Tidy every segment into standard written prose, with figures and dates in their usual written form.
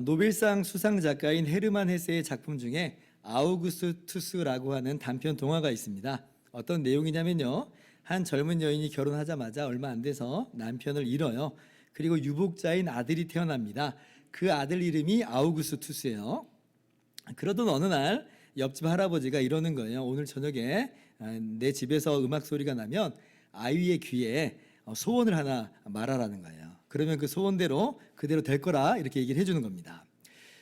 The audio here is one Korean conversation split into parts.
노벨상 수상 작가인 헤르만 헤세의 작품 중에 아우구스투스라고 하는 단편 동화가 있습니다. 어떤 내용이냐면요. 한 젊은 여인이 결혼하자마자 얼마 안 돼서 남편을 잃어요. 그리고 유복자인 아들이 태어납니다. 그 아들 이름이 아우구스투스예요. 그러던 어느 날 옆집 할아버지가 이러는 거예요. 오늘 저녁에 내 집에서 음악 소리가 나면 아이의 귀에 소원을 하나 말하라는 거예요. 그러면 그 소원대로 그대로 될 거라 이렇게 얘기를 해주는 겁니다.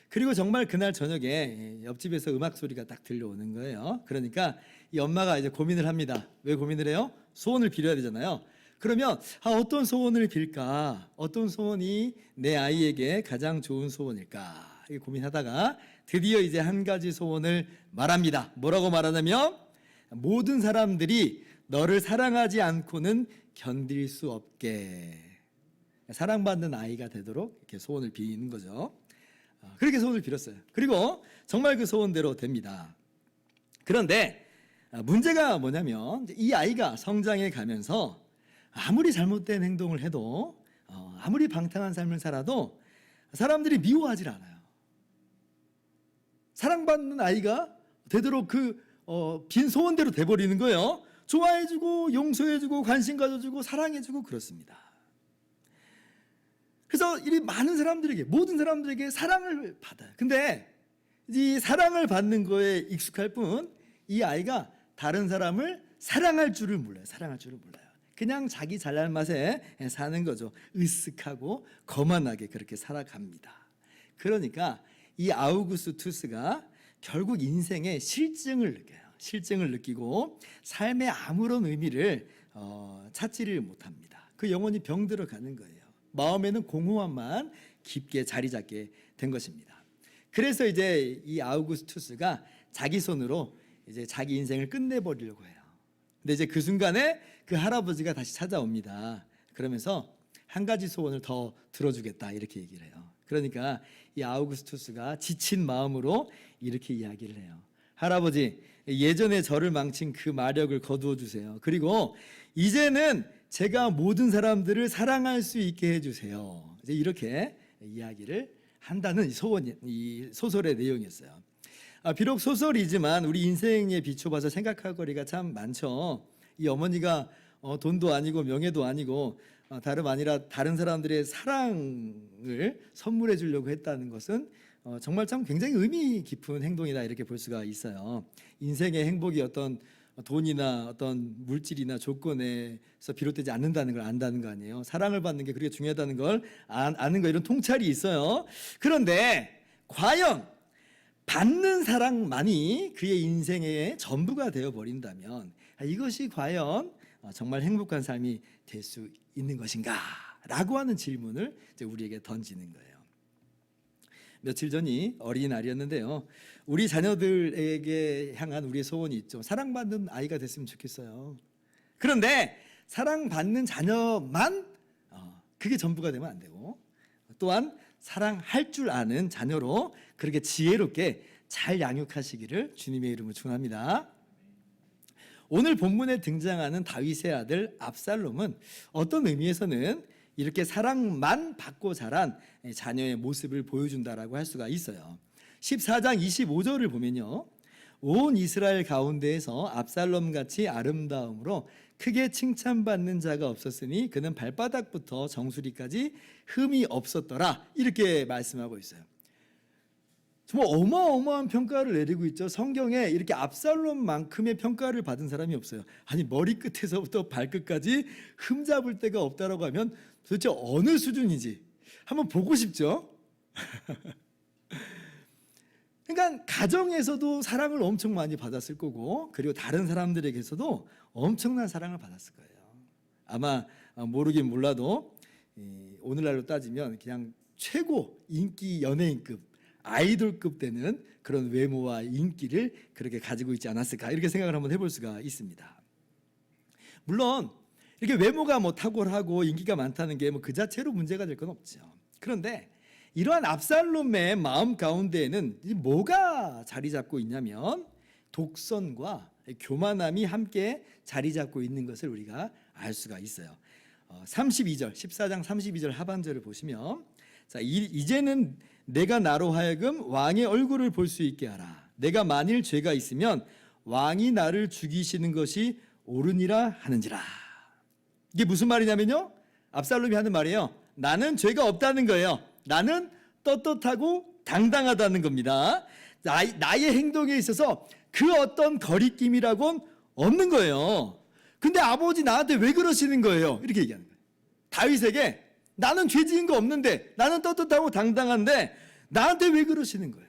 그리고 정말 그날 저녁에 옆집에서 음악 소리가 딱 들려오는 거예요. 그러니까 이 엄마가 이제 고민을 합니다. 왜 고민을 해요? 소원을 빌어야 되잖아요. 그러면 어떤 소원을 빌까? 어떤 소원이 내 아이에게 가장 좋은 소원일까? 이렇게 고민하다가 드디어 이제 한 가지 소원을 말합니다. 뭐라고 말하냐면 모든 사람들이 너를 사랑하지 않고는 견딜 수 없게, 사랑받는 아이가 되도록 이렇게 소원을 비는 거죠. 그렇게 소원을 빌었어요. 그리고 정말 그 소원대로 됩니다. 그런데 문제가 뭐냐면 이 아이가 성장해 가면서 아무리 잘못된 행동을 해도 아무리 방탕한 삶을 살아도 사람들이 미워하질 않아요. 사랑받는 아이가 되도록 빈 소원대로 돼버리는 거예요. 좋아해주고 용서해주고 관심 가져주고 사랑해주고 그렇습니다. 그래서 이 많은 사람들에게, 모든 사람들에게 사랑을 받아요. 근데 이 사랑을 받는 거에 익숙할 뿐 이 아이가 다른 사람을 사랑할 줄을 몰라요. 사랑할 줄을 몰라요. 그냥 자기 잘난 맛에 사는 거죠. 으쓱하고 거만하게 그렇게 살아갑니다. 그러니까 이 아우구스투스가 결국 인생의 실증을 느껴요. 실증을 느끼고 삶의 아무런 의미를 찾지를 못합니다. 그 영혼이 병들어 가는 거예요. 마음에는 공허함만 깊게 자리 잡게 된 것입니다. 그래서 이제 이 아우구스투스가 자기 손으로 이제 자기 인생을 끝내버리려고 해요. 근데 이제 그 순간에 그 할아버지가 다시 찾아옵니다. 그러면서 한 가지 소원을 더 들어주겠다 이렇게 얘기를 해요. 그러니까 이 아우구스투스가 지친 마음으로 이렇게 이야기를 해요. 할아버지, 예전에 저를 망친 그 마력을 거두어 주세요. 그리고 이제는 제가 모든 사람들을 사랑할 수 있게 해주세요. 이제 이렇게 이야기를 한다는 이 소설의 내용이었어요. 비록 소설이지만 우리 인생에 비춰봐서 생각할 거리가 참 많죠. 이 어머니가 돈도 아니고 명예도 아니고 다름 아니라 다른 사람들의 사랑을 선물해 주려고 했다는 것은 정말 참 굉장히 의미 깊은 행동이다 이렇게 볼 수가 있어요. 인생의 행복이 어떤 돈이나 어떤 물질이나 조건에서 비롯되지 않는다는 걸 안다는 거 아니에요. 사랑을 받는 게 그렇게 중요하다는 걸 아는 거, 이런 통찰이 있어요. 그런데 과연 받는 사랑만이 그의 인생의 전부가 되어버린다면 이것이 과연 정말 행복한 삶이 될 수 있는 것인가? 라고 하는 질문을 이제 우리에게 던지는 거예요. 며칠 전이 어린이날이었는데요. 우리 자녀들에게 향한 우리의 소원이 있죠. 사랑받는 아이가 됐으면 좋겠어요. 그런데 사랑받는 자녀만 그게 전부가 되면 안 되고, 또한 사랑할 줄 아는 자녀로 그렇게 지혜롭게 잘 양육하시기를 주님의 이름으로 축원합니다. 오늘 본문에 등장하는 다윗의 아들 압살롬은 어떤 의미에서는 이렇게 사랑만 받고 자란 자녀의 모습을 보여준다라고 할 수가 있어요. 14장 25절을 보면요, 온 이스라엘 가운데에서 압살롬같이 아름다움으로 크게 칭찬받는 자가 없었으니 그는 발바닥부터 정수리까지 흠이 없었더라, 이렇게 말씀하고 있어요. 정말 어마어마한 평가를 내리고 있죠. 성경에 이렇게 압살롬만큼의 평가를 받은 사람이 없어요. 아니, 머리끝에서부터 발끝까지 흠 잡을 데가 없다라고 하면 도대체 어느 수준인지 한번 보고 싶죠. 그러니까 가정에서도 사랑을 엄청 많이 받았을 거고, 그리고 다른 사람들에게서도 엄청난 사랑을 받았을 거예요. 아마 모르긴 몰라도 오늘날로 따지면 그냥 최고 인기 연예인급, 아이돌급 되는 그런 외모와 인기를 그렇게 가지고 있지 않았을까, 이렇게 생각을 한번 해볼 수가 있습니다. 물론 이렇게 외모가 탁월하고 인기가 많다는 게 그 자체로 문제가 될 건 없죠. 그런데 이러한 압살롬의 마음 가운데에는 뭐가 자리 잡고 있냐면 독선과 교만함이 함께 자리 잡고 있는 것을 우리가 알 수가 있어요. 32절, 14장 32절 하반절을 보시면 자, 이제는 내가 나로 하여금 왕의 얼굴을 볼 수 있게 하라. 내가 만일 죄가 있으면 왕이 나를 죽이시는 것이 옳으니라 하는지라. 이게 무슨 말이냐면요, 압살롬이 하는 말이에요. 나는 죄가 없다는 거예요. 나는 떳떳하고 당당하다는 겁니다. 나의 행동에 있어서 그 어떤 거리낌이라고는 없는 거예요. 근데 아버지 나한테 왜 그러시는 거예요? 이렇게 얘기하는 거예요. 다윗에게 나는 죄 지은 거 없는데, 나는 떳떳하고 당당한데 나한테 왜 그러시는 거예요?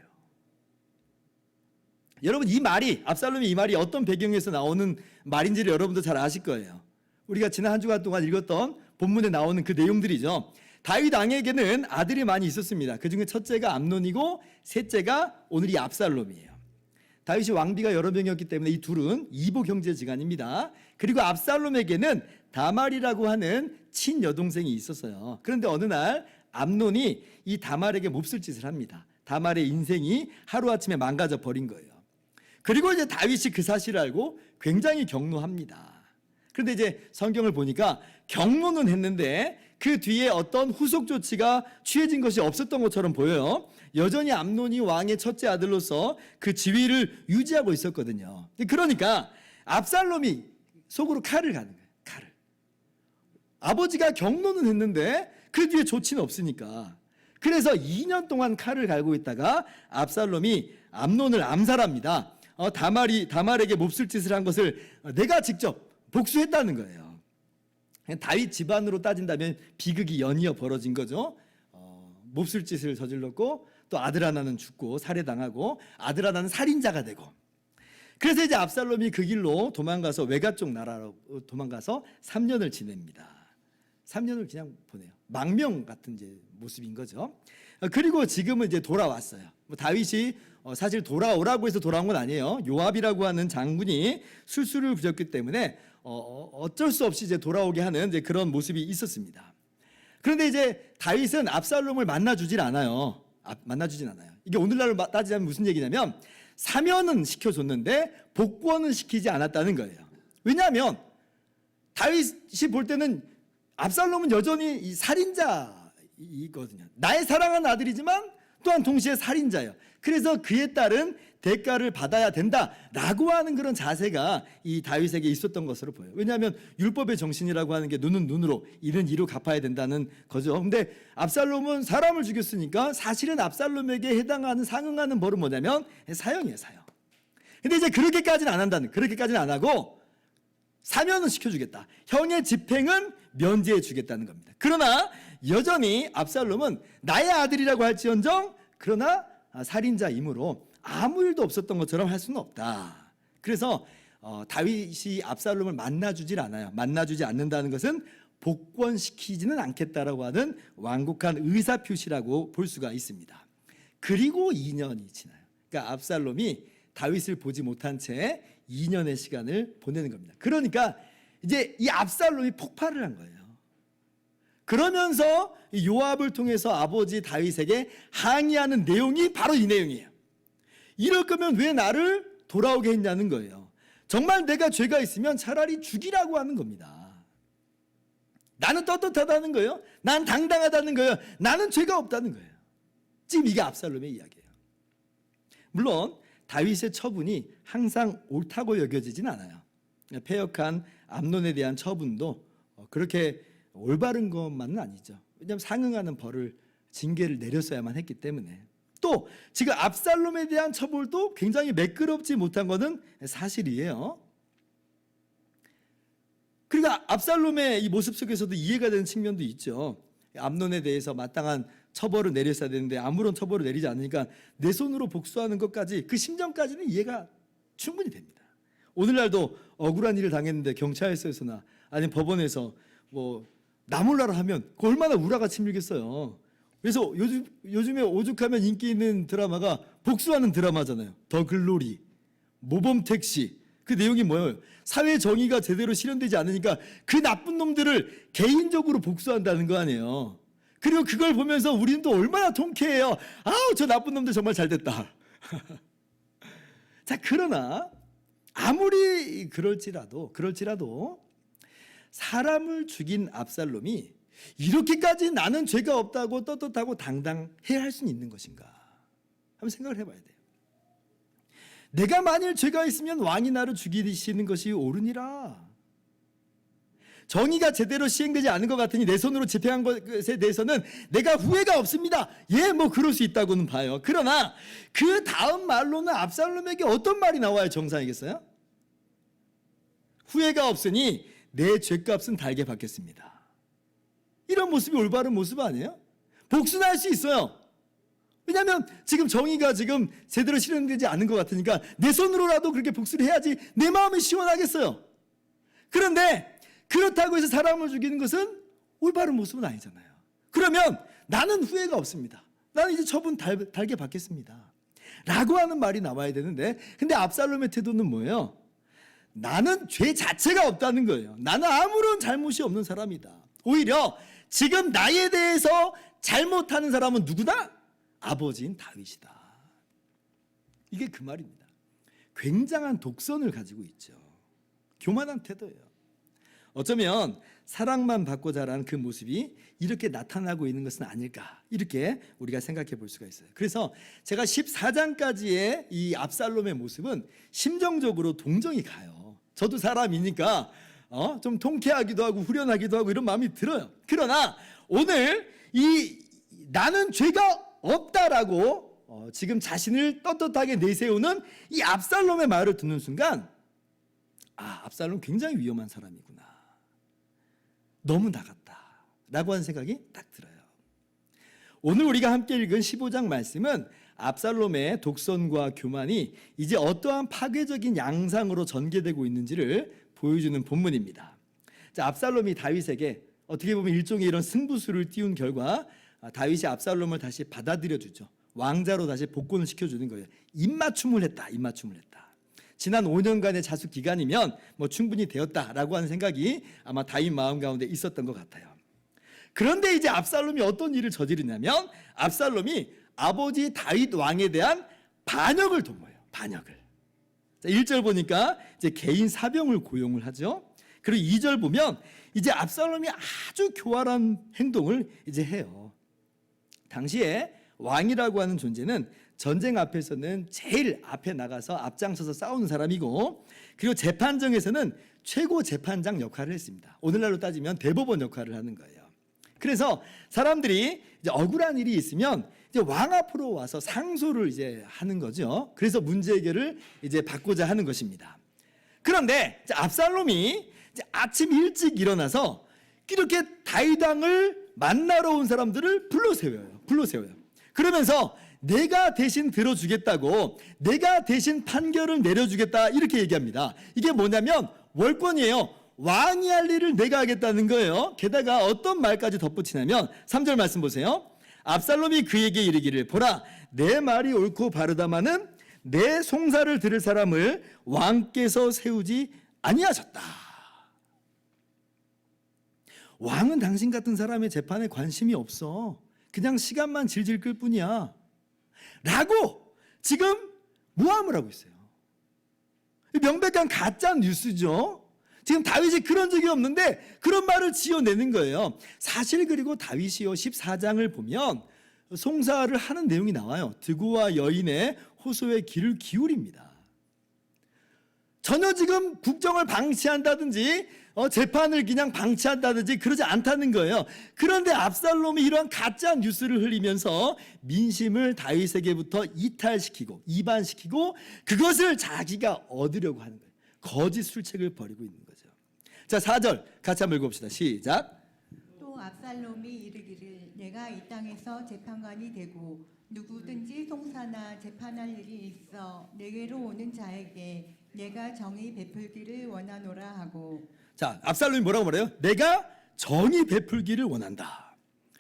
여러분, 이 말이, 압살롬의 이 말이 어떤 배경에서 나오는 말인지를 여러분도 잘 아실 거예요. 우리가 지난 한 주간 동안 읽었던 본문에 나오는 그 내용들이죠. 다윗 왕에게는 아들이 많이 있었습니다. 그 중에 첫째가 암논이고 셋째가 오늘 이 압살롬이에요. 다윗이 왕비가 여러 명이었기 때문에 이 둘은 이복 형제지간입니다. 그리고 압살롬에게는 다말이라고 하는 친여동생이 있었어요. 그런데 어느 날 암논이 이 다말에게 몹쓸 짓을 합니다. 다말의 인생이 하루아침에 망가져 버린 거예요. 그리고 이제 다윗이 그 사실을 알고 굉장히 경노합니다. 그런데 이제 성경을 보니까 경노는 했는데 그 뒤에 어떤 후속 조치가 취해진 것이 없었던 것처럼 보여요. 여전히 암논이 왕의 첫째 아들로서 그 지위를 유지하고 있었거든요. 그러니까 압살롬이 속으로 칼을 가는 거예요. 칼을. 아버지가 경노는 했는데 그 뒤에 조치는 없으니까. 그래서 2년 동안 칼을 갈고 있다가 압살롬이 암논을 암살합니다. 다말에게 몹쓸 짓을 한 것을 내가 직접 복수했다는 거예요. 다윗 집안으로 따진다면 비극이 연이어 벌어진 거죠. 몹쓸 짓을 저질렀고 또 아들 하나는 죽고 살해당하고 아들 하나는 살인자가 되고. 그래서 이제 압살롬이 그 길로 도망가서 외가 쪽 나라로 도망가서 3년을 지냅니다. 3년을 그냥 보내요. 망명 같은 이제 모습인 거죠. 그리고 지금은 이제 돌아왔어요. 다윗이 사실 돌아오라고 해서 돌아온 건 아니에요. 요압이라고 하는 장군이 술수를 부렸기 때문에 어쩔 수 없이 이제 돌아오게 하는 이제 그런 모습이 있었습니다. 그런데 이제 다윗은 압살롬을 만나주질 않아요. 만나주진 않아요. 이게 오늘날로 따지자면 무슨 얘기냐면 사면은 시켜줬는데 복권은 시키지 않았다는 거예요. 왜냐하면 다윗이 볼 때는 압살롬은 여전히 이 살인자이거든요. 나의 사랑하는 아들이지만 또한 동시에 살인자예요. 그래서 그에 따른 대가를 받아야 된다라고 하는 그런 자세가 이 다윗에게 있었던 것으로 보여요. 왜냐하면 율법의 정신이라고 하는 게 눈은 눈으로 이는 이로 갚아야 된다는 거죠. 근데 압살롬은 사람을 죽였으니까 사실은 압살롬에게 해당하는 상응하는 벌은 뭐냐면 사형이에요, 사형. 근데 이제 그렇게까지는 안 하고 사면은 시켜주겠다. 형의 집행은 면제해 주겠다는 겁니다. 그러나 여전히 압살롬은 나의 아들이라고 할지언정 그러나 살인자이므로 아무 일도 없었던 것처럼 할 수는 없다. 그래서 다윗이 압살롬을 만나주질 않아요. 만나주지 않는다는 것은 복권시키지는 않겠다라고 하는 완곡한 의사표시라고 볼 수가 있습니다. 그리고 2년이 지나요. 그러니까 압살롬이 다윗을 보지 못한 채 2년의 시간을 보내는 겁니다. 그러니까 이제 이 압살롬이 폭발을 한 거예요. 그러면서 요압을 통해서 아버지 다윗에게 항의하는 내용이 바로 이 내용이에요. 이럴 거면 왜 나를 돌아오게 했냐는 거예요. 정말 내가 죄가 있으면 차라리 죽이라고 하는 겁니다. 나는 떳떳하다는 거예요. 난 당당하다는 거예요. 나는 죄가 없다는 거예요. 지금 이게 압살롬의 이야기예요. 물론 다윗의 처분이 항상 옳다고 여겨지진 않아요. 패역한 암논에 대한 처분도 그렇게 올바른 것만은 아니죠. 왜냐하면 상응하는 벌을 징계를 내렸어야만 했기 때문에. 또 지금 압살롬에 대한 처벌도 굉장히 매끄럽지 못한 것은 사실이에요. 그리고 압살롬의 이 모습 속에서도 이해가 되는 측면도 있죠. 암논에 대해서 마땅한 처벌을 내렸어야 되는데 아무런 처벌을 내리지 않으니까 내 손으로 복수하는 것까지, 그 심정까지는 이해가 충분히 됩니다. 오늘날도 억울한 일을 당했는데 경찰서에서나 아니면 법원에서 뭐 나 몰라라 하면 그 얼마나 우라가 치밀겠어요. 그래서 요즘에 오죽하면 인기 있는 드라마가 복수하는 드라마잖아요. 더 글로리, 모범 택시. 그 내용이 뭐예요? 사회 정의가 제대로 실현되지 않으니까 그 나쁜 놈들을 개인적으로 복수한다는 거 아니에요. 그리고 그걸 보면서 우리는 또 얼마나 통쾌해요. 아우, 저 나쁜 놈들 정말 잘 됐다. 자, 그러나 아무리 그럴지라도 사람을 죽인 압살롬이 이렇게까지 나는 죄가 없다고 떳떳하고 당당해야 할 수는 있는 것인가? 한번 생각을 해봐야 돼요. 내가 만일 죄가 있으면 왕이 나를 죽이시는 것이 옳으니라. 정의가 제대로 시행되지 않은 것 같으니 내 손으로 집행한 것에 대해서는 내가 후회가 없습니다. 예, 뭐 그럴 수 있다고는 봐요. 그러나 그 다음 말로는 압살롬에게 어떤 말이 나와야 정상이겠어요? 후회가 없으니 내 죄값은 달게 받겠습니다. 이런 모습이 올바른 모습 아니에요? 복수는 할 수 있어요. 왜냐하면 지금 정의가 지금 제대로 실현되지 않은 것 같으니까 내 손으로라도 그렇게 복수를 해야지 내 마음이 시원하겠어요. 그런데 그렇다고 해서 사람을 죽이는 것은 올바른 모습은 아니잖아요. 그러면 나는 후회가 없습니다. 나는 이제 처분 달게 받겠습니다. 라고 하는 말이 나와야 되는데, 근데 압살롬의 태도는 뭐예요? 나는 죄 자체가 없다는 거예요. 나는 아무런 잘못이 없는 사람이다. 오히려 지금 나에 대해서 잘못하는 사람은 누구다? 아버지인 다윗이다. 이게 그 말입니다. 굉장한 독선을 가지고 있죠. 교만한 태도예요. 어쩌면 사랑만 받고 자란 그 모습이 이렇게 나타나고 있는 것은 아닐까, 이렇게 우리가 생각해 볼 수가 있어요. 그래서 제가 14장까지의 이 압살롬의 모습은 심정적으로 동정이 가요. 저도 사람이니까 좀 통쾌하기도 하고 후련하기도 하고 이런 마음이 들어요. 그러나 오늘 이 나는 죄가 없다라고 지금 자신을 떳떳하게 내세우는 이 압살롬의 말을 듣는 순간, 아, 압살롬 굉장히 위험한 사람이구나, 너무 나갔다 라고 하는 생각이 딱 들어요. 오늘 우리가 함께 읽은 15장 말씀은 압살롬의 독선과 교만이 이제 어떠한 파괴적인 양상으로 전개되고 있는지를 보여주는 본문입니다. 자, 압살롬이 다윗에게 어떻게 보면 일종의 이런 승부수를 띄운 결과 다윗이 압살롬을 다시 받아들여 주죠. 왕자로 다시 복권을 시켜주는 거예요. 입맞춤을 했다. 지난 5년간의 자숙 기간이면 뭐 충분히 되었다라고 하는 생각이 아마 다윗 마음 가운데 있었던 것 같아요. 그런데 이제 압살롬이 어떤 일을 저지르냐면, 압살롬이 아버지 다윗 왕에 대한 반역을 도모해요. 반역을. 자, 1절 보니까 이제 개인 사병을 고용을 하죠. 그리고 2절 보면 이제 압살롬이 아주 교활한 행동을 이제 해요. 당시에 왕이라고 하는 존재는 전쟁 앞에서는 제일 앞에 나가서 앞장서서 싸우는 사람이고, 그리고 재판정에서는 최고 재판장 역할을 했습니다. 오늘날로 따지면 대법원 역할을 하는 거예요. 그래서 사람들이 이제 억울한 일이 있으면 이제 왕 앞으로 와서 상소를 이제 하는 거죠. 그래서 문제 해결을 이제 받고자 하는 것입니다. 그런데 압살롬이 이제 아침 일찍 일어나서 이렇게 다윗 왕을 만나러 온 사람들을 불러 세워요. 그러면서 내가 대신 들어주겠다고, 내가 대신 판결을 내려주겠다, 이렇게 얘기합니다. 이게 뭐냐면 월권이에요. 왕이 할 일을 내가 하겠다는 거예요. 게다가 어떤 말까지 덧붙이냐면 3절 말씀 보세요. 압살롬이 그에게 이르기를, 보라, 내 말이 옳고 바르다마는 내 송사를 들을 사람을 왕께서 세우지 아니하셨다. 왕은 당신 같은 사람의 재판에 관심이 없어. 그냥 시간만 질질 끌 뿐이야 라고 지금 모함을 하고 있어요. 명백한 가짜 뉴스죠. 지금 다윗이 그런 적이 없는데 그런 말을 지어내는 거예요. 사실 그리고 다윗이요 14장을 보면 송사를 하는 내용이 나와요. 드고와 여인의 호소의 귀를 기울입니다. 전혀 지금 국정을 방치한다든지 재판을 그냥 방치한다든지 그러지 않다는 거예요. 그런데 압살롬이 이러한 가짜 뉴스를 흘리면서 민심을 다윗에게부터 이탈시키고 이반시키고 그것을 자기가 얻으려고 하는 거예요. 거짓 술책을 벌이고 있는 거죠. 자, 4절 같이 한번 읽어봅시다. 시작. 또 압살롬이 이르기를, 내가 이 땅에서 재판관이 되고 누구든지 송사나 재판할 일이 있어 내게로 오는 자에게 내가 정의 베풀기를 원하노라 하고. 자, 압살롬이 뭐라고 말해요? 내가 정의 베풀기를 원한다.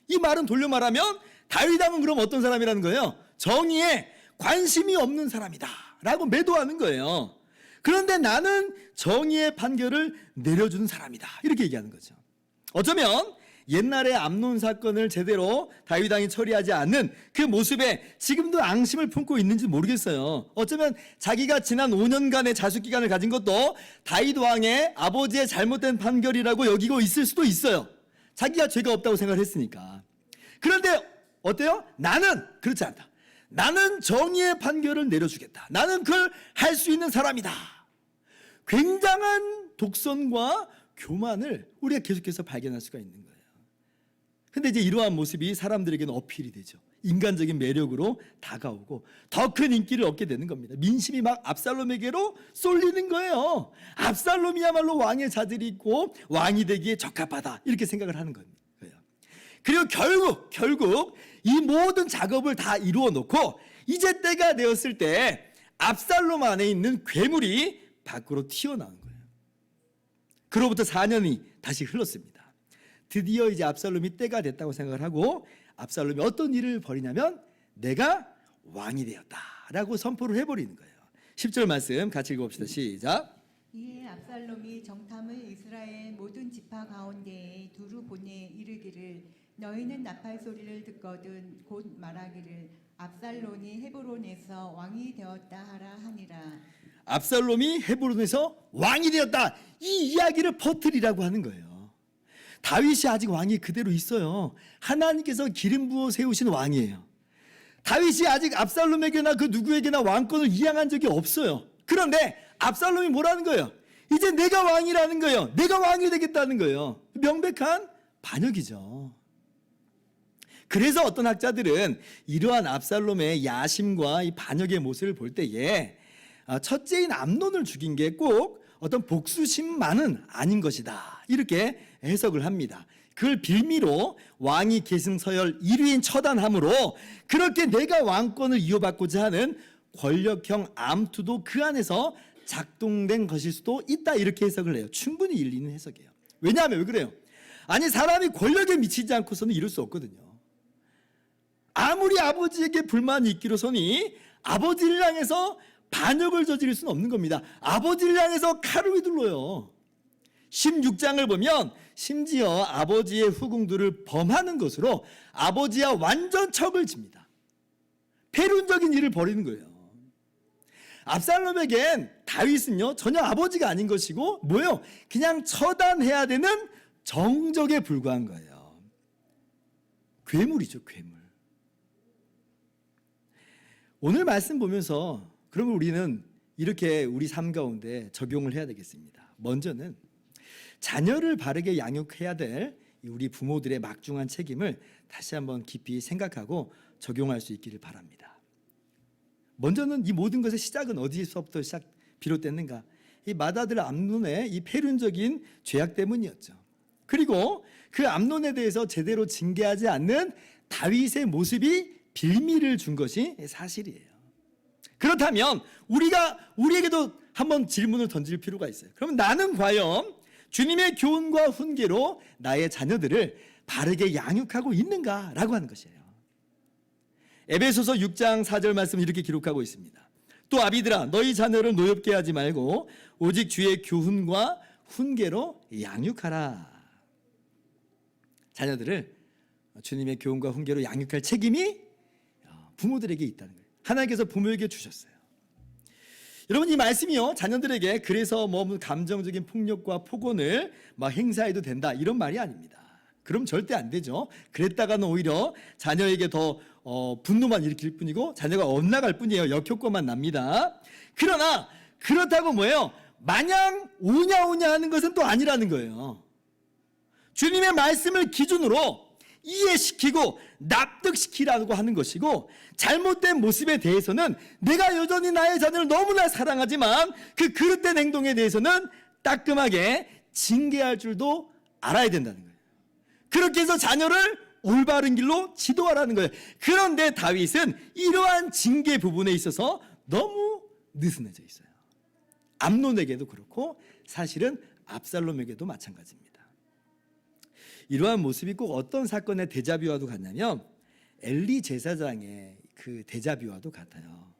이 말은 돌려 말하면 다윗 왕은 그럼 어떤 사람이라는 거예요? 정의에 관심이 없는 사람이다 라고 매도하는 거예요. 그런데 나는 정의의 판결을 내려주는 사람이다, 이렇게 얘기하는 거죠. 어쩌면 옛날에 암논 사건을 제대로 다윗 왕이 처리하지 않는 그 모습에 지금도 앙심을 품고 있는지 모르겠어요. 어쩌면 자기가 지난 5년간의 자숙 기간을 가진 것도 다윗 왕의 아버지의 잘못된 판결이라고 여기고 있을 수도 있어요. 자기가 죄가 없다고 생각을 했으니까. 그런데 어때요? 나는 그렇지 않다. 나는 정의의 판결을 내려주겠다. 나는 그걸 할 수 있는 사람이다. 굉장한 독선과 교만을 우리가 계속해서 발견할 수가 있는 거예요. 근데 이제 이러한 모습이 사람들에게는 어필이 되죠. 인간적인 매력으로 다가오고 더 큰 인기를 얻게 되는 겁니다. 민심이 막 압살롬에게로 쏠리는 거예요. 압살롬이야말로 왕의 자질이 있고 왕이 되기에 적합하다, 이렇게 생각을 하는 거예요. 그리고 결국 이 모든 작업을 다 이루어 놓고 이제 때가 되었을 때 압살롬 안에 있는 괴물이 밖으로 튀어나온 거예요. 그로부터 4년이 다시 흘렀습니다. 드디어 이제 압살롬이 때가 됐다고 생각을 하고 압살롬이 어떤 일을 벌이냐면 내가 왕이 되었다라고 선포를 해버리는 거예요. 10절 말씀 같이 읽어봅시다. 시작. 이에 압살롬이 정탐을 이스라엘 모든 지파 가운데에 두루 보내 이르기를 너희는 나팔 소리를 듣거든 곧 말하기를 압살롬이 헤브론에서 왕이 되었다 하라 하니라. 압살롬이 헤브론에서 왕이 되었다, 이 이야기를 퍼뜨리라고 하는 거예요. 다윗이 아직 왕이 그대로 있어요. 하나님께서 기름 부어 세우신 왕이에요. 다윗이 아직 압살롬에게나 그 누구에게나 왕권을 이양한 적이 없어요. 그런데 압살롬이 뭐라는 거예요? 이제 내가 왕이라는 거예요. 내가 왕이 되겠다는 거예요. 명백한 반역이죠. 그래서 어떤 학자들은 이러한 압살롬의 야심과 이 반역의 모습을 볼 때에 첫째인 암논을 죽인 게 꼭 어떤 복수심만은 아닌 것이다, 이렇게 해석을 합니다. 그걸 빌미로 왕위 계승 서열 1위인 처단함으로 그렇게 내가 왕권을 이어받고자 하는 권력형 암투도 그 안에서 작동된 것일 수도 있다, 이렇게 해석을 해요. 충분히 일리 있는 해석이에요. 왜냐하면 왜 그래요? 아니 사람이 권력에 미치지 않고서는 이룰 수 없거든요. 아무리 아버지에게 불만이 있기로서니 아버지를 향해서 반역을 저지를 수는 없는 겁니다. 아버지를 향해서 칼을 휘둘러요. 16장을 보면 심지어 아버지의 후궁들을 범하는 것으로 아버지와 완전 척을 집니다. 패륜적인 일을 벌이는 거예요. 압살롬에겐 다윗은요 전혀 아버지가 아닌 것이고 뭐예요? 그냥 처단해야 되는 정적에 불과한 거예요. 괴물이죠, 괴물. 오늘 말씀 보면서 그러면 우리는 이렇게 우리 삶 가운데 적용을 해야 되겠습니다. 먼저는 자녀를 바르게 양육해야 될 우리 부모들의 막중한 책임을 다시 한번 깊이 생각하고 적용할 수 있기를 바랍니다. 먼저는 이 모든 것의 시작은 어디서부터 비롯됐는가? 이 맏아들 암논의 이 패륜적인 죄악 때문이었죠. 그리고 그 암논에 대해서 제대로 징계하지 않는 다윗의 모습이 빌미를 준 것이 사실이에요. 그렇다면 우리에게도 한번 질문을 던질 필요가 있어요. 그러면 나는 과연 주님의 교훈과 훈계로 나의 자녀들을 바르게 양육하고 있는가라고 하는 것이에요. 에베소서 6장 4절 말씀 이렇게 기록하고 있습니다. 또 아비들아 너희 자녀를 노엽게 하지 말고 오직 주의 교훈과 훈계로 양육하라. 자녀들을 주님의 교훈과 훈계로 양육할 책임이 부모들에게 있다는 거예요. 하나님께서 부모에게 주셨어요. 여러분 이 말씀이요 자녀들에게 그래서 뭐 감정적인 폭력과 폭언을 막 행사해도 된다 이런 말이 아닙니다. 그럼 절대 안 되죠. 그랬다가는 오히려 자녀에게 더 분노만 일으킬 뿐이고 자녀가 엇나갈 뿐이에요. 역효과만 납니다. 그러나 그렇다고 뭐예요? 마냥 오냐오냐 하는 것은 또 아니라는 거예요. 주님의 말씀을 기준으로 이해시키고 납득시키라고 하는 것이고 잘못된 모습에 대해서는 내가 여전히 나의 자녀를 너무나 사랑하지만 그 그릇된 행동에 대해서는 따끔하게 징계할 줄도 알아야 된다는 거예요. 그렇게 해서 자녀를 올바른 길로 지도하라는 거예요. 그런데 다윗은 이러한 징계 부분에 있어서 너무 느슨해져 있어요. 암논에게도 그렇고 사실은 압살롬에게도 마찬가지입니다. 이러한 모습이 꼭 어떤 사건의 데자뷰와도 같냐면 엘리 제사장의 그 데자뷰와도 같아요.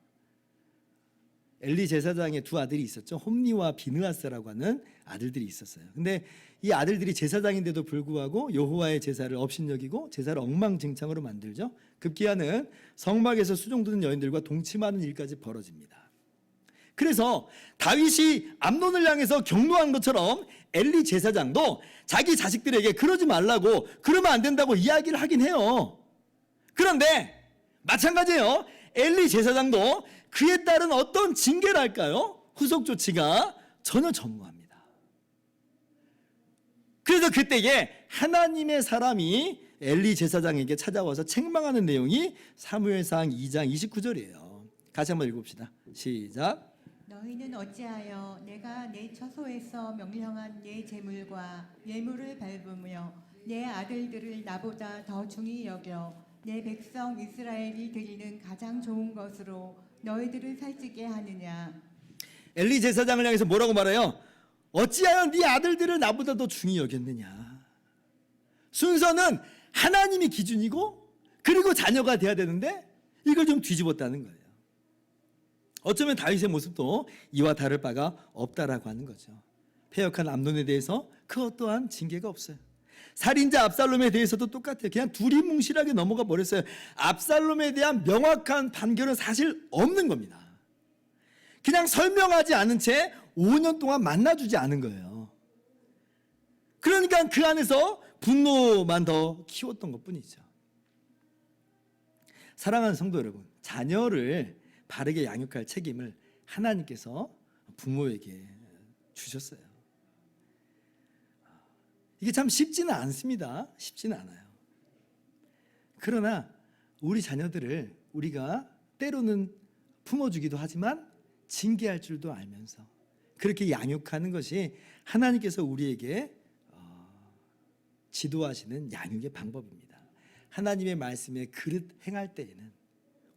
엘리 제사장의 두 아들이 있었죠. 홈니와 비느하스라고 하는 아들들이 있었어요. 근데 이 아들들이 제사장인데도 불구하고 여호와의 제사를 업신여기고 제사를 엉망진창으로 만들죠. 급기야는 성막에서 수종드는 여인들과 동침하는 일까지 벌어집니다. 그래서 다윗이 암논을 향해서 경노한 것처럼 엘리 제사장도 자기 자식들에게 그러지 말라고, 그러면 안 된다고 이야기를 하긴 해요. 그런데 마찬가지예요. 엘리 제사장도 그에 따른 어떤 징계를 할까요? 후속 조치가 전혀 전무합니다. 그래서 그때에 하나님의 사람이 엘리 제사장에게 찾아와서 책망하는 내용이 사무엘상 2장 29절이에요. 같이 한번 읽읍시다. 시작. 너희는 어찌하여 내가 내 처소에서 명령한 내 재물과 예물을 밟으며 내 아들들을 나보다 더 중히 여겨 내 백성 이스라엘이 드리는 가장 좋은 것으로 너희들을 살찌게 하느냐. 엘리 제사장을 향해서 뭐라고 말해요? 어찌하여 네 아들들을 나보다 더 중히 여겼느냐. 순서는 하나님이 기준이고 그리고 자녀가 돼야 되는데 이걸 좀 뒤집었다는 거예요. 어쩌면 다윗의 모습도 이와 다를 바가 없다라고 하는 거죠. 패역한 암논에 대해서 그 어떠한 징계가 없어요. 살인자 압살롬에 대해서도 똑같아요. 그냥 두리뭉실하게 넘어가 버렸어요. 압살롬에 대한 명확한 판결은 사실 없는 겁니다. 그냥 설명하지 않은 채 5년 동안 만나주지 않은 거예요. 그러니까 그 안에서 분노만 더 키웠던 것뿐이죠. 사랑하는 성도 여러분, 자녀를 바르게 양육할 책임을 하나님께서 부모에게 주셨어요. 이게 참 쉽지는 않습니다. 쉽지는 않아요. 그러나 우리 자녀들을 우리가 때로는 품어주기도 하지만 징계할 줄도 알면서 그렇게 양육하는 것이 하나님께서 우리에게 지도하시는 양육의 방법입니다. 하나님의 말씀에 그릇 행할 때에는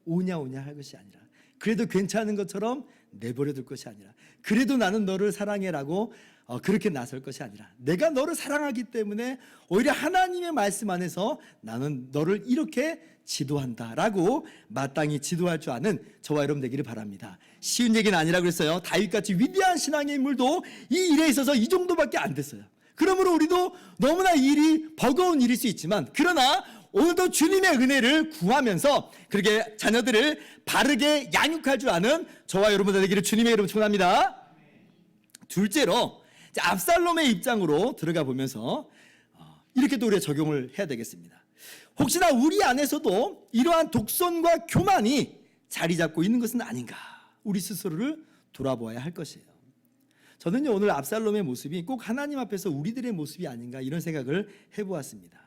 오냐 할 것이 아니라, 그래도 괜찮은 것처럼 내버려 둘 것이 아니라, 그래도 나는 너를 사랑해라고 그렇게 나설 것이 아니라, 내가 너를 사랑하기 때문에 오히려 하나님의 말씀 안에서 나는 너를 이렇게 지도한다라고 마땅히 지도할 줄 아는 저와 여러분 되기를 바랍니다. 쉬운 얘기는 아니라 그랬어요. 다윗같이 위대한 신앙의 인물도 이 일에 있어서 이 정도밖에 안 됐어요. 그러므로 우리도 너무나 이 일이 버거운 일일 수 있지만, 그러나 오늘도 주님의 은혜를 구하면서 그렇게 자녀들을 바르게 양육할 줄 아는 저와 여러분들 되기를 주님의 이름으로 축원합니다. 둘째로 압살롬의 입장으로 들어가 보면서 이렇게 또 우리가 적용을 해야 되겠습니다. 혹시나 우리 안에서도 이러한 독선과 교만이 자리 잡고 있는 것은 아닌가, 우리 스스로를 돌아보아야 할 것이에요. 저는요, 오늘 압살롬의 모습이 꼭 하나님 앞에서 우리들의 모습이 아닌가 이런 생각을 해보았습니다.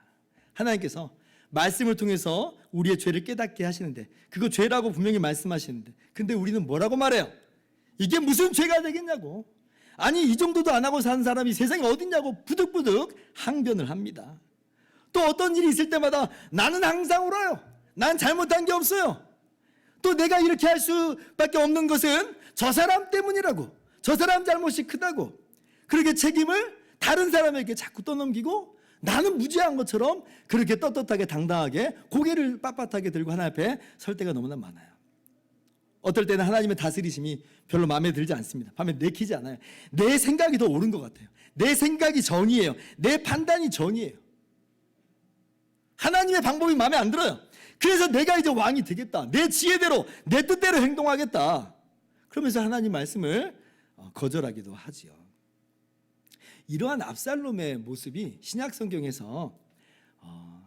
하나님께서 말씀을 통해서 우리의 죄를 깨닫게 하시는데, 그거 죄라고 분명히 말씀하시는데, 근데 우리는 뭐라고 말해요? 이게 무슨 죄가 되겠냐고, 아니 이 정도도 안 하고 사는 사람이 세상에 어딨냐고 부득부득 항변을 합니다. 또 어떤 일이 있을 때마다 나는 항상 울어요. 난 잘못한 게 없어요. 또 내가 이렇게 할 수밖에 없는 것은 저 사람 때문이라고, 저 사람 잘못이 크다고, 그렇게 책임을 다른 사람에게 자꾸 떠넘기고 나는 무죄한 것처럼 그렇게 떳떳하게 당당하게 고개를 빳빳하게 들고 하나님 앞에 설 때가 너무나 많아요. 어떨 때는 하나님의 다스리심이 별로 마음에 들지 않습니다. 마음에 내키지 않아요. 내 생각이 더 옳은 것 같아요. 내 생각이 정의예요. 내 판단이 정의예요. 하나님의 방법이 마음에 안 들어요. 그래서 내가 이제 왕이 되겠다, 내 지혜대로 내 뜻대로 행동하겠다, 그러면서 하나님 말씀을 거절하기도 하지요. 이러한 압살롬의 모습이 신약 성경에서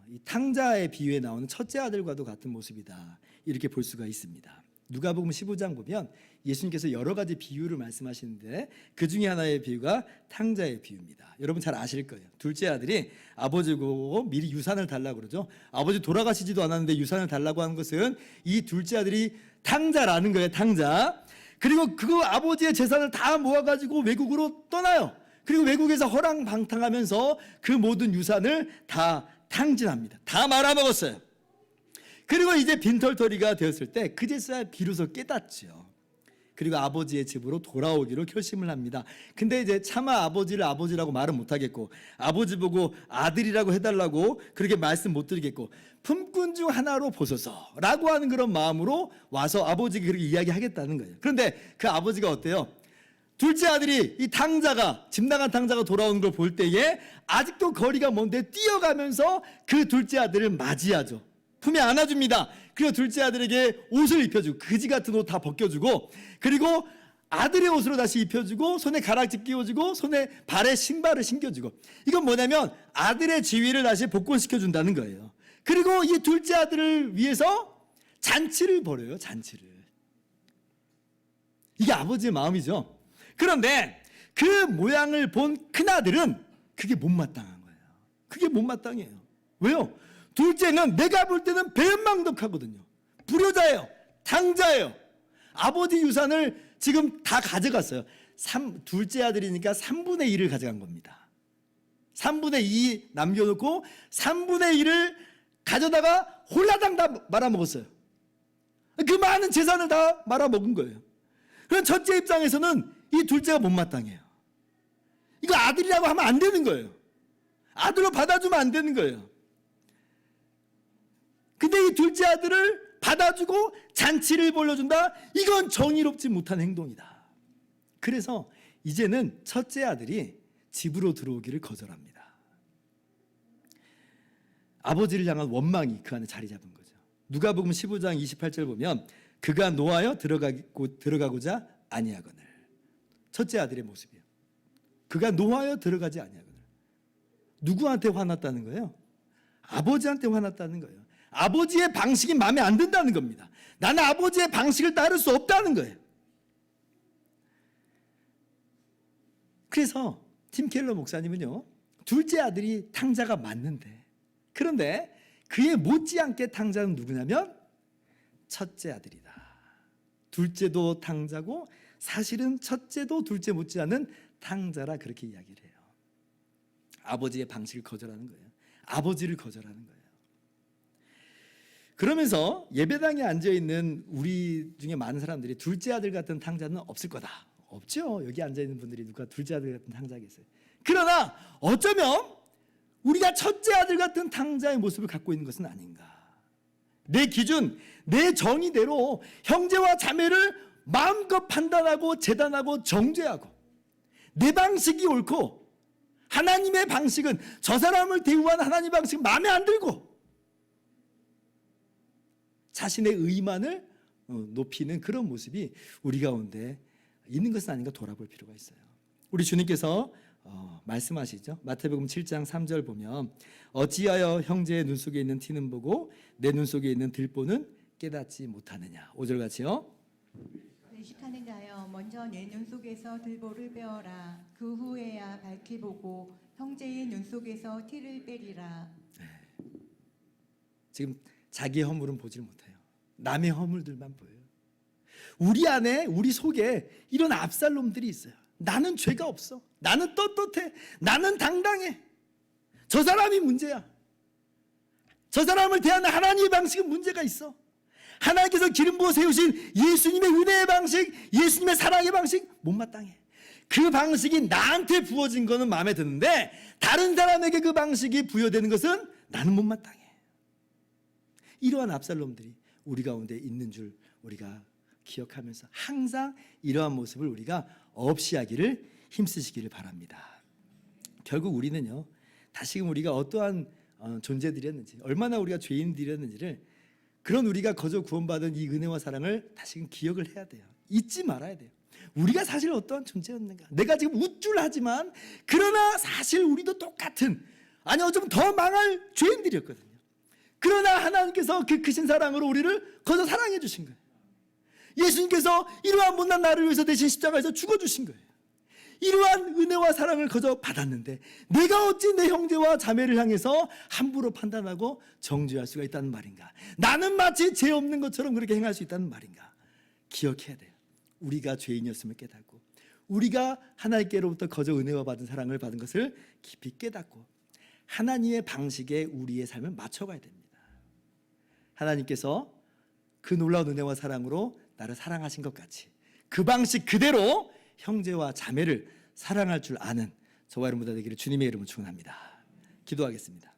이 탕자의 비유에 나오는 첫째 아들과도 같은 모습이다, 이렇게 볼 수가 있습니다. 누가복음 15장 보면 예수님께서 여러 가지 비유를 말씀하시는데 그 중에 하나의 비유가 탕자의 비유입니다. 여러분 잘 아실 거예요. 둘째 아들이 아버지고 미리 유산을 달라고 그러죠. 아버지 돌아가시지도 않았는데 유산을 달라고 하는 것은 이 둘째 아들이 탕자라는 거예요. 탕자. 그리고 그 아버지의 재산을 다 모아가지고 외국으로 떠나요. 그리고 외국에서 허랑방탕하면서 그 모든 유산을 다 탕진합니다. 다 말아먹었어요. 그리고 이제 빈털터리가 되었을 때 그제서야 비로소 깨닫죠. 그리고 아버지의 집으로 돌아오기로 결심을 합니다. 근데 이제 차마 아버지를 아버지라고 말은 못하겠고, 아버지 보고 아들이라고 해달라고 그렇게 말씀 못 드리겠고, 품꾼 중 하나로 보소서라고 하는 그런 마음으로 와서 아버지가 그렇게 이야기하겠다는 거예요. 그런데 그 아버지가 어때요? 둘째 아들이 이 탕자가, 집 나간 탕자가 돌아오는 걸 볼 때에 아직도 거리가 먼데 뛰어가면서 그 둘째 아들을 맞이하죠. 품에 안아줍니다. 그리고 둘째 아들에게 옷을 입혀주고, 그지 같은 옷 다 벗겨주고, 그리고 아들의 옷으로 다시 입혀주고 손에 가락지 끼워주고 손에 발에 신발을 신겨주고, 이건 뭐냐면 아들의 지위를 다시 복권시켜준다는 거예요. 그리고 이 둘째 아들을 위해서 잔치를 벌여요. 잔치를. 이게 아버지의 마음이죠. 그런데 그 모양을 본 큰아들은 그게 못마땅한 거예요. 그게 못마땅해요. 왜요? 둘째는 내가 볼 때는 배은망덕하거든요. 불효자예요. 탕자예요. 아버지 유산을 지금 다 가져갔어요. 둘째 아들이니까 3분의 1을 가져간 겁니다. 3분의 2 남겨놓고 3분의 1을 가져다가 홀라당 다 말아먹었어요. 그 많은 재산을 다 말아먹은 거예요. 그럼 첫째 입장에서는 이 둘째가 못마땅해요. 이거 아들이라고 하면 안 되는 거예요. 아들로 받아주면 안 되는 거예요. 근데 이 둘째 아들을 받아주고 잔치를 벌려준다? 이건 정의롭지 못한 행동이다. 그래서 이제는 첫째 아들이 집으로 들어오기를 거절합니다. 아버지를 향한 원망이 그 안에 자리 잡은 거죠. 누가복음 15장 28절 보면 그가 노하여 들어가고자 아니하거늘. 첫째 아들의 모습이에요. 그가 노하여 들어가지 아니하거늘. 누구한테 화났다는 거예요? 아버지한테 화났다는 거예요. 아버지의 방식이 마음에 안 든다는 겁니다. 나는 아버지의 방식을 따를 수 없다는 거예요. 그래서 팀 켈러 목사님은요, 둘째 아들이 탕자가 맞는데, 그런데 그에 못지않게 탕자는 누구냐면 첫째 아들이다. 둘째도 탕자고 사실은 첫째도 둘째 못지않은 탕자라 그렇게 이야기를 해요. 아버지의 방식을 거절하는 거예요. 아버지를 거절하는 거예요. 그러면서 예배당에 앉아있는 우리 중에 많은 사람들이 둘째 아들 같은 탕자는 없을 거다. 없죠. 여기 앉아있는 분들이 누가 둘째 아들 같은 탕자겠어요. 그러나 어쩌면 우리가 첫째 아들 같은 탕자의 모습을 갖고 있는 것은 아닌가. 내 기준, 내 정의대로 형제와 자매를 마음껏 판단하고 재단하고 정죄하고, 내 방식이 옳고 하나님의 방식은, 저 사람을 대우하는 하나님 방식은 마음에 안 들고 자신의 의만을 높이는 그런 모습이 우리 가운데 있는 것은 아닌가 돌아볼 필요가 있어요. 우리 주님께서 말씀하시죠. 마태복음 7장 3절 보면 어찌하여 형제의 눈 속에 있는 티는 보고 내 눈 속에 있는 들보는 깨닫지 못하느냐. 5절 같이요. 외식하는 자여 먼저 내 눈 속에서 들보를 빼어라. 그 후에야 밝히 보고 형제의 눈 속에서 티를 빼리라. 지금 자기의 허물은 보질 못해요. 남의 허물들만 보여요. 우리 안에, 우리 속에 이런 압살롬들이 있어요. 나는 죄가 없어. 나는 떳떳해. 나는 당당해. 저 사람이 문제야. 저 사람을 대하는 하나님의 방식은 문제가 있어. 하나님께서 기름 부어 세우신 예수님의 은혜의 방식, 예수님의 사랑의 방식 못마땅해. 그 방식이 나한테 부어진 거는 마음에 드는데 다른 사람에게 그 방식이 부여되는 것은 나는 못마땅해. 이러한 압살롬들이 우리 가운데 있는 줄 우리가 기억하면서 항상 이러한 모습을 우리가 없이 하기를 힘쓰시기를 바랍니다. 결국 우리는요, 다시금 우리가 어떠한 존재들이었는지, 얼마나 우리가 죄인들이었는지를, 그런 우리가 거저 구원받은 이 은혜와 사랑을 다시금 기억을 해야 돼요. 잊지 말아야 돼요. 우리가 사실 어떠한 존재였는가. 내가 지금 우쭐하지만 그러나 사실 우리도 똑같은, 아니요 좀 더 망할 죄인들이었거든요. 그러나 하나님께서 그 크신 사랑으로 우리를 거저 사랑해 주신 거예요. 예수님께서 이러한 못난 나를 위해서 대신 십자가에서 죽어주신 거예요. 이러한 은혜와 사랑을 거저 받았는데 내가 어찌 내 형제와 자매를 향해서 함부로 판단하고 정죄할 수가 있다는 말인가. 나는 마치 죄 없는 것처럼 그렇게 행할 수 있다는 말인가. 기억해야 돼요. 우리가 죄인이었음을 깨닫고, 우리가 하나님께로부터 거저 은혜와 받은 사랑을 받은 것을 깊이 깨닫고 하나님의 방식에 우리의 삶을 맞춰가야 됩니다. 하나님께서 그 놀라운 은혜와 사랑으로 나를 사랑하신 것 같이 그 방식 그대로 형제와 자매를 사랑할 줄 아는 저와 여러분들 되기를 주님의 이름으로 축원합니다. 기도하겠습니다.